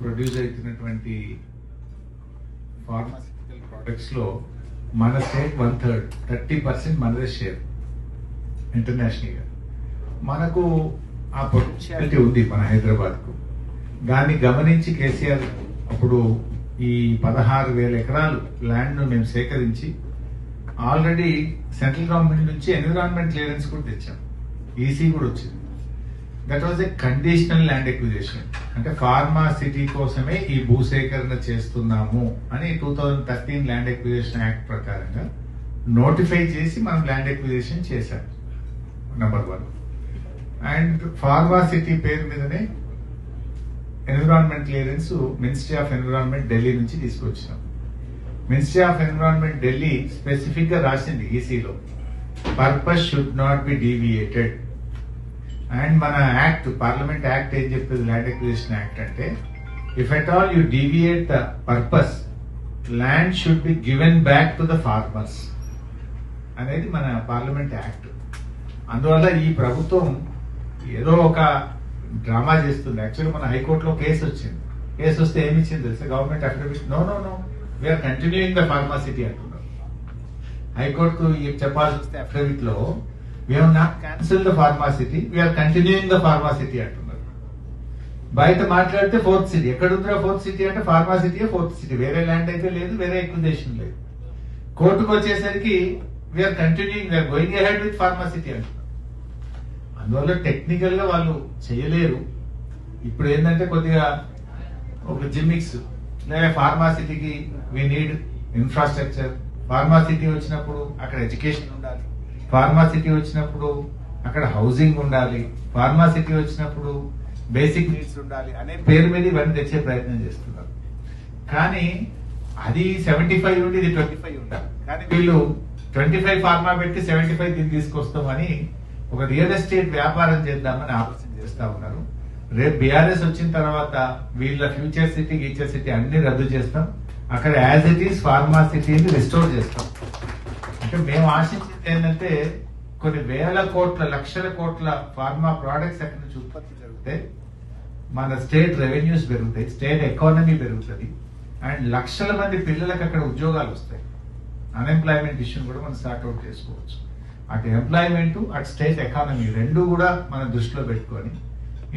Produce అవుతున్నటువంటి pharmaceutical products లో మన స్టేట్ 1/3 30% మనదే షేర్ ఇంటర్నేషనల్ గా. మనకు ఆ పొటెన్షియాలిటీ ఉంది మన హైదరాబాద్ కు. దాన్ని గమనించి కేసీఆర్ అప్పుడు ఈ 16,000 ఎకరాలు ల్యాండ్ ను మేము సేకరించి ఆల్రెడీ సెంట్రల్ గవర్నమెంట్ నుంచి ఎన్విరాన్మెంట్ క్లియరెన్స్ కూడా తెచ్చాం, ఈసీ కూడా వచ్చింది. That was a conditional land acquisition, అంటే ఫార్మా సిటీ కోసమే ఈ భూసేకరణ చేస్తున్నాము అని 2013 ల్యాండ్ ఎక్విజిషన్ యాక్ట్ ప్రకారంగా నోటిఫై చేసి మనం ల్యాండ్ ఎక్విజిషన్ చేశాం నంబర్ 1. అండ్ ఫార్మా సిటీ పేరు మీదనే environment clearance ministry of environment Delhi నుంచి తీసుకొచ్చినాం. Ministry of environment Delhi specific గా రాసింది ఈసీలో, purpose should not be deviated. And మన యాక్ట్, పార్లమెంట్ యాక్ట్ ఏం చెప్తుంది, ల్యాండ్ ఎక్విజిషన్ యాక్ట్ అంటే if at all you deviate the purpose, land should be given back to the farmers అనేది మన parliament act. అందువల్ల ఈ ప్రభుత్వం ఏదో ఒక డ్రామా చేస్తుంది. యాక్చువల్లీ మన హైకోర్టులో కేసు వచ్చింది. కేసు వస్తే ఏమి ఇచ్చింది తెలుసా, government affidavit no we are continuing the formality అంటున్నారు. హైకోర్టుకు చెప్పాల్సి వస్తే అఫిడవిట్ లో we have not cancelled the pharmacity, we are continuing the pharmacity అంటున్నారు. బయట మాట్లాడితే 4th సిటీ, ఎక్కడ ఉందో 4th సిటీ అంటే ఫార్మాసిటీ 4th సిటీ, వేరే ల్యాండ్ అయితే లేదు, వేరే ఎక్విజిషన్ లేదు. కోర్టుకు వచ్చేసరికి we are continuing, we are going ahead with formality అంటున్నారు. అందువల్ల టెక్నికల్ గా వాళ్ళు చేయలేరు. ఇప్పుడు ఏంటంటే కొద్దిగా ఒక జిమ్మిక్స్, లేదా ఫార్మాసిటీకి వి నీడ్ ఇన్ఫ్రాస్ట్రక్చర్, ఫార్మాసిటీ వచ్చినప్పుడు అక్కడ ఎడ్యుకేషన్ ఉండాలి, ఫార్మాసిటీ వచ్చినప్పుడు అక్కడ హౌసింగ్ ఉండాలి, ఫార్మాసిటీ వచ్చినప్పుడు బేసిక్ నీడ్స్ ఉండాలి అనే పేరు మీద ఇవన్నీ తెచ్చే ప్రయత్నం చేస్తున్నారు. కానీ అది 75 ఉండి ఇది 25 ఉండాలి. కానీ వీళ్ళు 25 ఫార్మా పెట్టి 75 దీన్ని తీసుకొస్తామని ఒక రియల్ ఎస్టేట్ వ్యాపారం చేద్దామని ఆలోచన చేస్తా ఉన్నారు. రేపు బీఆర్ఎస్ వచ్చిన తర్వాత వీళ్ళ ఫ్యూచర్ సిటీ, గీచర్ సిటీ అన్ని రద్దు చేస్తాం, అక్కడ యాజ్ ఇట్ ఈస్ ఫార్మా సిటీని రిస్టోర్ చేస్తాం. అంటే మేము ఆశించింది ఏంటంటే కొన్ని వేల కోట్ల, లక్షల కోట్ల ఫార్మా ప్రోడక్ట్స్ అక్కడి నుంచి ఉత్పత్తి జరిగితే మన స్టేట్ రెవెన్యూస్ పెరుగుతాయి, స్టేట్ ఎకానమీ పెరుగుతుంది, అండ్ లక్షల మంది పిల్లలకు అక్కడ ఉద్యోగాలు వస్తాయి. అన్ఎంప్లాయ్మెంట్ ఇష్యూని కూడా మనం స్టార్ట్అవుట్ చేసుకోవచ్చు. అటు ఎంప్లాయ్మెంట్, అటు స్టేట్ ఎకానమీ రెండు కూడా మనం దృష్టిలో పెట్టుకొని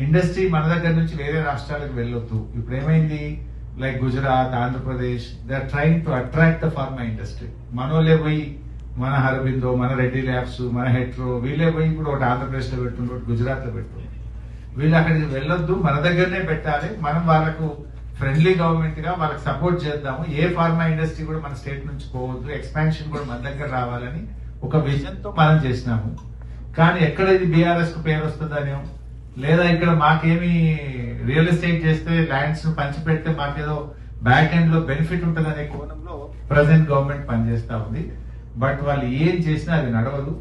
ఇండస్ట్రీ మన దగ్గర నుంచి వేరే రాష్ట్రాలకు వెళ్ళొద్దు. ఇప్పుడు ఏమైంది, like Gujarat, Andhra Pradesh, they are trying to attract the pharma industry. మనోలే పోయి మన హరబిందో, మన రెడ్డి ల్యాబ్స్, మన హెట్రో, వీళ్ళే పోయి ఇప్పుడు ఒకటి ఆంధ్రప్రదేశ్ లో పెడుతుండ్రు, ఒకటి గుజరాత్ లో పెడుతుంది. వీళ్ళు అక్కడికి వెళ్ళొద్దు, మన దగ్గరనే పెట్టాలి. మనం వాళ్ళకు ఫ్రెండ్లీ గవర్నమెంట్ గా వాళ్ళకి సపోర్ట్ చేద్దాము. ఏ ఫార్మా ఇండస్ట్రీ కూడా మన స్టేట్ నుంచి పోవద్దు, ఎక్స్పాన్షన్ కూడా మన దగ్గర రావాలని ఒక విజన్ తో మనం చేసినాము. కానీ ఎక్కడ ఇది బీఆర్ఎస్ కు పేరు వస్తుందనో, లేదా ఇక్కడ మాకేమి రియల్ ఎస్టేట్ చేస్తే ల్యాండ్స్ ను పంచిపెడితే మాకేదో బ్యాక్ ఎండ్ లో బెనిఫిట్ ఉంటుందనే కోణంలో ప్రజెంట్ గవర్నమెంట్ పనిచేస్తా ఉంది. బట్ వాళ్ళు ఏం చేసినా అది నడవదు.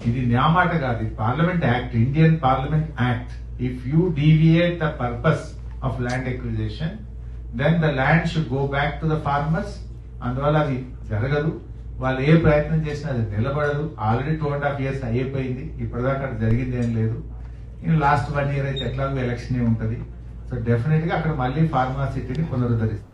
ఇది న్యామాట కాదు, ఇది parliament act, Indian parliament act. If you deviate the purpose of land acquisition, then the land should go back to the farmers. అందువల్ల అది జరగదు. వాళ్ళు ఏ ప్రయత్నం చేసినా అది నిలబడదు. ఆల్రెడీ 2.5 years అయిపోయింది, ఇప్పటిదాకా అక్కడ జరిగింది ఏం లేదు. లాస్ట్ 1 year అయితే ఎట్లాగో ఎలక్షన్ ఉంటుంది. సో డెఫినెట్ గా అక్కడ మళ్ళీ ఫార్మా సిటీని పునరుద్ధరిస్తారు.